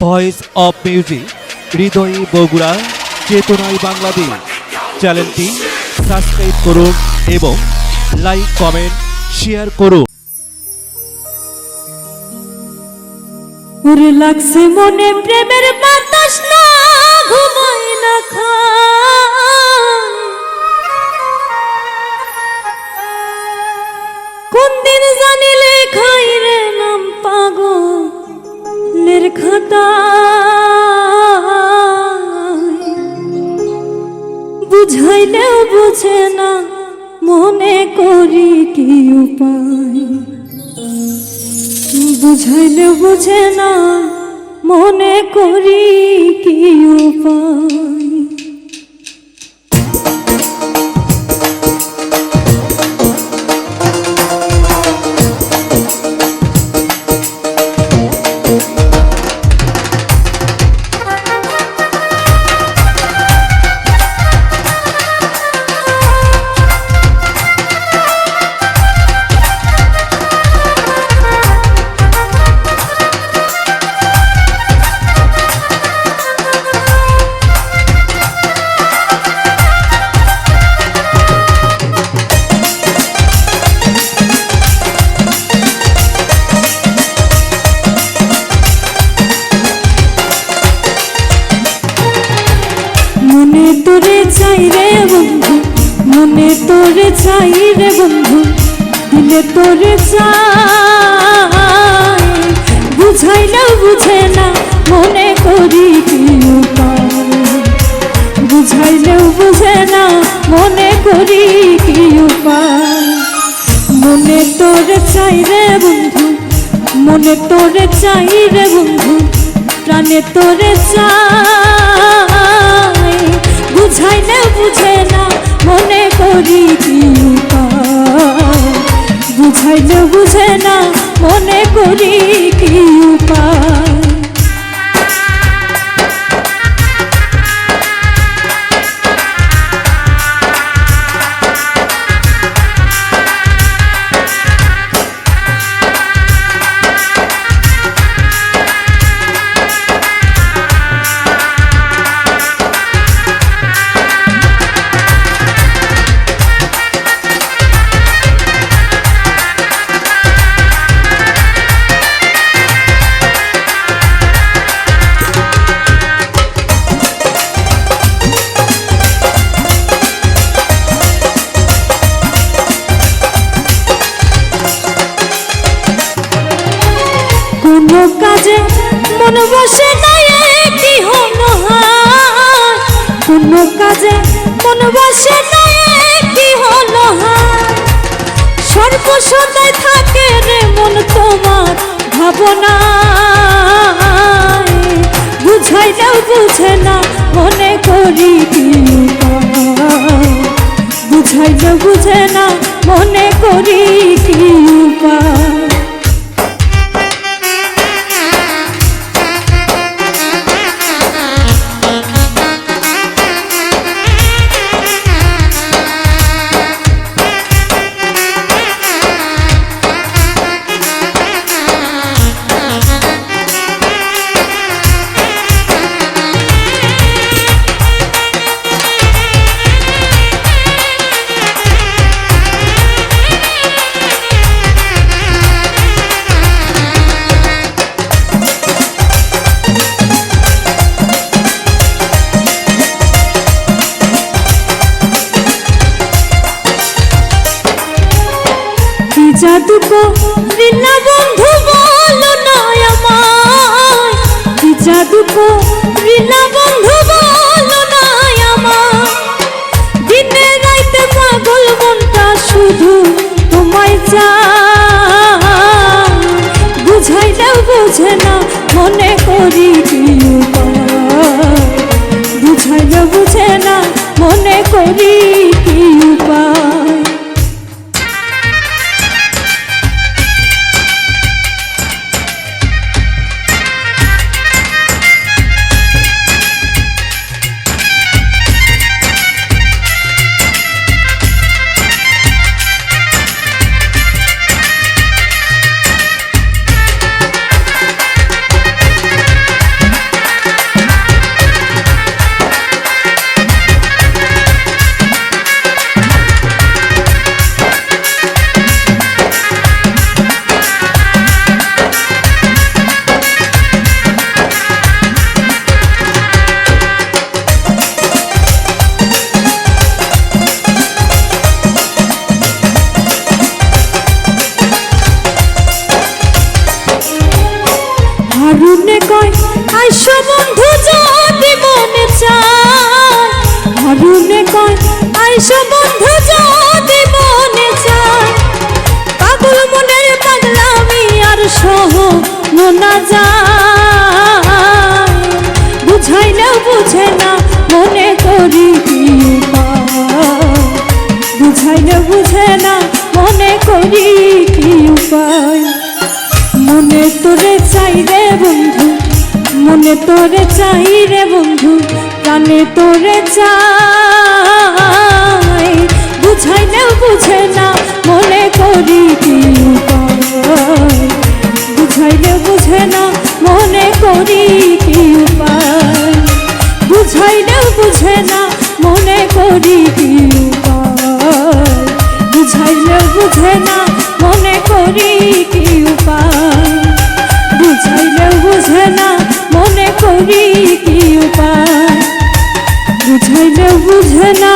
Voice of music হৃদয়ে বগুড়া চেতনায় বাংলাদেশ চ্যানেলটি সাবস্ক্রাইব করুন এবং লাইক কমেন্ট শেয়ার করুন। ওরে লাগছে মনে প্রেমের বাতাস না ঘুমায় না খায়, কোন দিন জানি লেখাই রে নাম পাগলের খাতায়, বুঝাইলেও বুঝে না মনে করি কি উপায়, বুঝাইলে বুঝে না মনে করি কি উপায়। মনে তোরে চাই রে বন্ধু, মনে তোরে চাই রে বন্ধু, দিলে তোরে চাই, বুঝাইলেও বুঝে না মনে করি কি উপায়, বুঝাইলেও বুঝে না মনে করি কি উপায়। মনে তোরে চাই রে বন্ধু, মনে তোরে চাই রে বন্ধু, প্রাণে তোরে চাই, বুঝাইলে বুঝে না মনে করি কি উপায়, বুঝাইলে বুঝে না মনে করি কি উপায়। কোনো কাজে মন বসে না কি হলো হায়, কোনো কাজে মন বসে না কি হলো হায়, সর্বসদাই থাকে রে মন তোমার ভাবনায়, বুঝাইলেও বুঝে না মনে করি কি উপায়, বুঝাইলেও বুঝে না মনে করি কি উপায়। জাদু করিলা বন্ধু বলো না আমায়, কি জাদু করিলা বন্ধু বলো না আমায়, দিনে রাইতে পাগল মনটা শুধু তোমায় চায়, বুঝাইলেও বুঝে না মনে করি কি উপায়, বুঝাইলেও বুঝে না মনে করি কি উপায়। আইসো বন্ধু যদি মনে চায়, হারুনে কয় আইসো বন্ধু যদি মনে চায়, পাগল মনের পাগলামি আর সহ না যায়, বুঝাইলেও বুঝে না মনে করি কি উপায়, বুঝাইলেও বুঝে না মনে করি কি উপায়। মনে তোরে চাই রে বন্ধু, মনে তোরে চাই রে বন্ধু, প্রাণে তোরে চাই, বুঝাইলেও বুঝে না মনে করি কি উপায়, বুঝাইলেও বুঝে না মনে করি কি উপায়, বুঝাইলেও বুঝে না মনে করি কি উপায়, বুঝাইলেও বুঝে না মনে করি কি উপায়, বুঝাইলেও বুঝে না মনে করি কি উপায়, বুঝাইলেও বুঝে না।